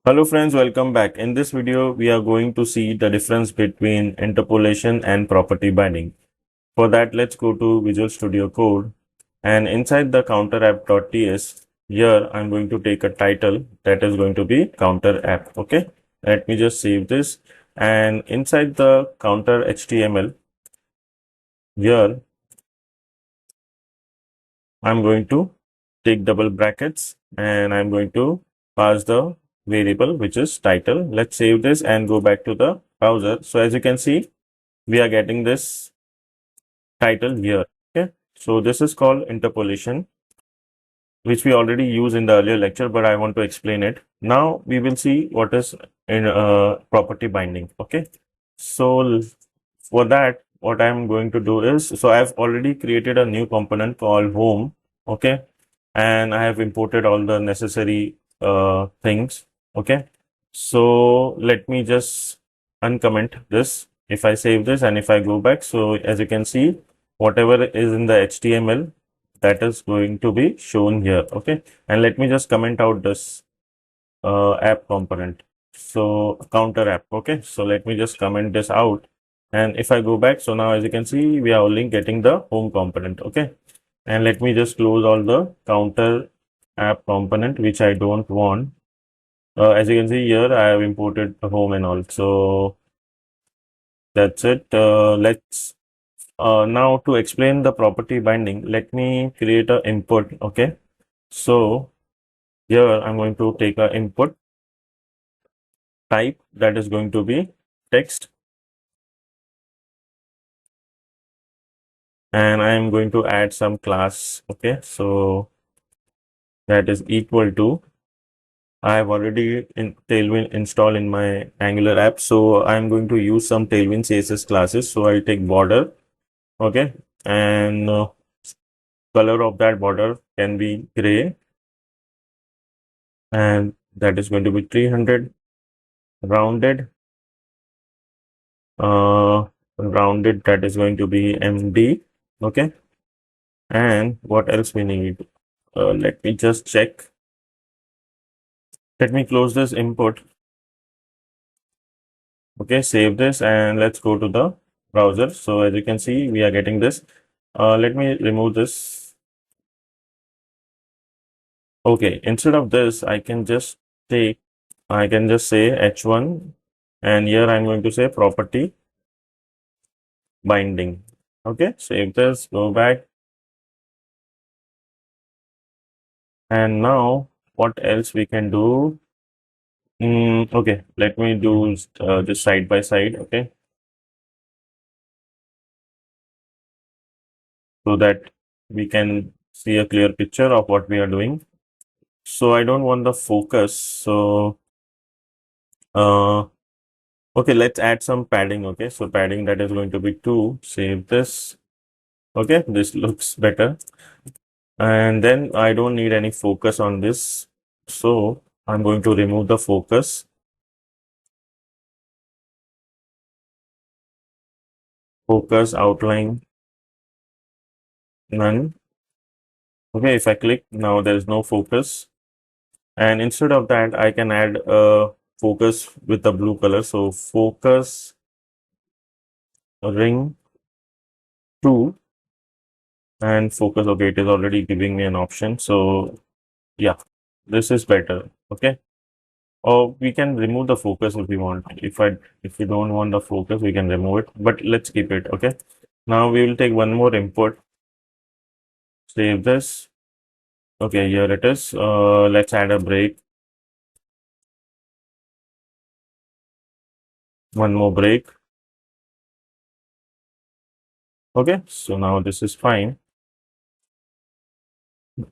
Hello friends, welcome back. In this video, we are going to see the difference between interpolation and property binding. For that, let's go to Visual Studio Code, and inside the counter app.ts, here I'm going to take a title that is going to be counter app. Okay, let me just save this, and inside the counter HTML, here I'm going to take double brackets and I'm going to pass the variable which is title. Let's save this and go back to the browser. So as you can see, we are getting this title here. Okay. So this is called interpolation, which we already used in the earlier lecture, but I want to explain it. Now we will see what is in property binding. Okay. So for that, what I'm going to do is, so I've already created a new component called home. Okay. And I have imported all the necessary things. Okay. So let me just uncomment this. If I save this and if I go back, so as you can see, whatever is in the HTML, that is going to be shown here. Okay. And let me just comment out this app component. So counter app. Okay. So let me just comment this out. And if I go back, so now as you can see, we are only getting the home component. Okay. And let me just close all the counter app component, which I don't want. As you can see here, I have imported the home and all. So that's it. Let's now to explain the property binding, let me create a input. Okay. So here I'm going to take a input type that is going to be text, and I am going to add some class. Okay. So that is equal to, I have already Tailwind installed in my Angular app. So I'm going to use some Tailwind CSS classes. So I'll take border. Okay. And color of that border can be gray. And that is going to be 300 rounded. Rounded, that is going to be MD. Okay. And what else we need? Let me just check. Let me close this input. Okay, save this and let's go to the browser. So as you can see, we are getting this. Let me remove this. Okay, instead of this, I can just say H1, and here I'm going to say property binding. Okay, save this, go back. And now what else we can do? Okay, let me do this side by side. Okay, so that we can see a clear picture of what we are doing. So I don't want the focus. So okay, let's add some padding. Okay, so padding that is going to be 2. Save this. Okay, this looks better. And then I don't need any focus on this. So I'm going to remove the focus. Focus outline none. Okay, if I click, now there is no focus. And instead of that, I can add a focus with the blue color. So focus ring 2 and focus. Okay, it is already giving me an option. So yeah, this is better. Okay. Or we can remove the focus if we want. If we don't want the focus, we can remove it. But let's keep it. Okay. Now we will take one more input. Save this. Okay, here it is. Let's add a break. One more break. Okay, so now this is fine.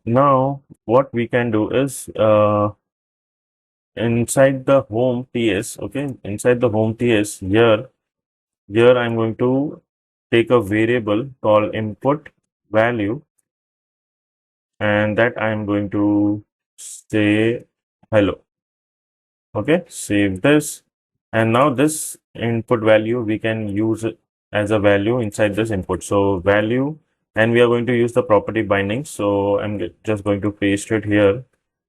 Now what we can do is inside the home TS, okay, inside the home TS here I'm going to take a variable called input value, and that I'm going to say hello. Okay, save this. And now this input value, we can use it as a value inside this input. So value, and we are going to use the property binding. So I'm just going to paste it here,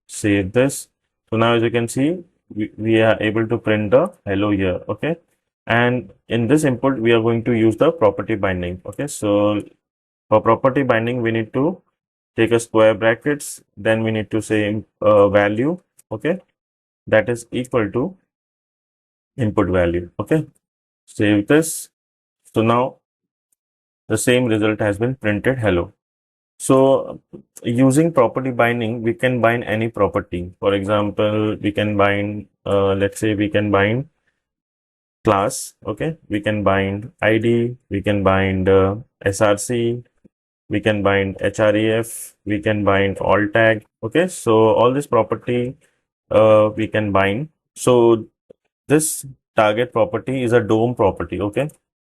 save this. So now as you can see, we are able to print the hello here. Okay. And in this input, we are going to use the property binding. Okay. So for property binding, we need to take a square brackets. Then we need to say value. Okay. That is equal to input value. Okay. Save this. So now the same result has been printed hello. So using property binding, we can bind any property. For example, we can bind, let's say we can bind class. Okay. We can bind ID, we can bind SRC, we can bind href, we can bind alt tag. Okay. So all this property we can bind. So this target property is a DOM property. Okay.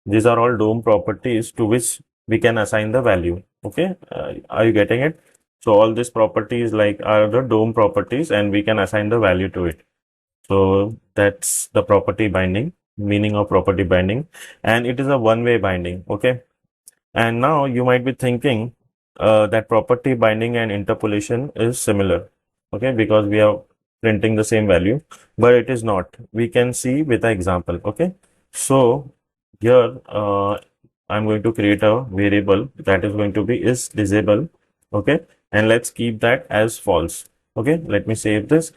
These are all DOM properties to which we can assign the value. Okay. Are you getting it? So all these properties like are the DOM properties and we can assign the value to it. So that's the property binding, meaning of property binding, and it is a one-way binding. Okay. And now you might be thinking that property binding and interpolation is similar. Okay, because we are printing the same value, but it is not. We can see with an example. Okay, so here I'm going to create a variable that is going to be is disable. Okay, and let's keep that as false. Okay, let me save this.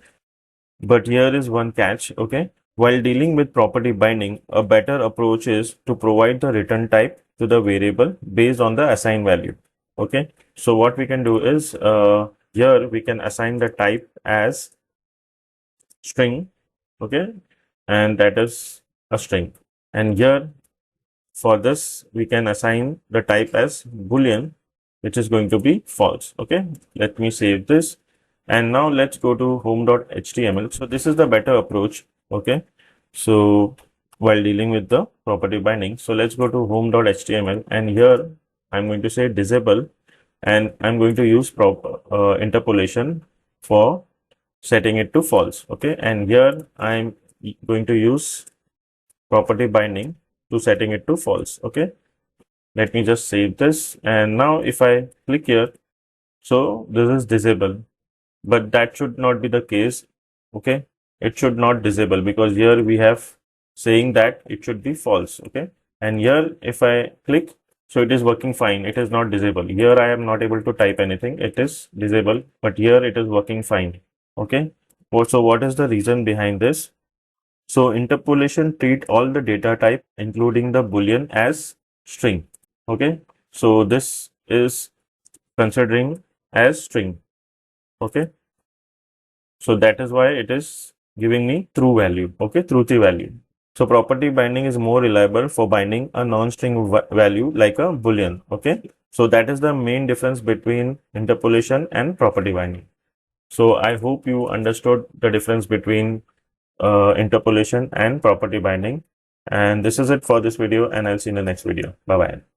But here is one catch. Okay, while dealing with property binding, a better approach is to provide the return type to the variable based on the assigned value. Okay, so what we can do is here we can assign the type as string. Okay, and that is a string. And here for this, we can assign the type as Boolean, which is going to be false. Okay, let me save this. And now let's go to home.html. So this is the better approach. Okay, so while dealing with the property binding, so let's go to home.html, and here I'm going to say disable, and I'm going to use interpolation for setting it to false. Okay, and here I'm going to use property binding to setting it to false. Okay, let me just save this, and now if I click here, so this is disable, but that should not be the case. Okay, it should not disable because here we have saying that it should be false. Okay, and here if I click, so it is working fine, it is not disable. Here I am not able to type anything, it is disable, but here it is working fine. Okay, so what is the reason behind this? So interpolation treat all the data type, including the Boolean, as string. Okay, so this is considering as string. Okay, so that is why it is giving me true value. Okay, truthy value. So property binding is more reliable for binding a non-string value like a Boolean. Okay, so that is the main difference between interpolation and property binding. So I hope you understood the difference between interpolation and property binding. And this is it for this video, and I'll see you in the next video. Bye bye.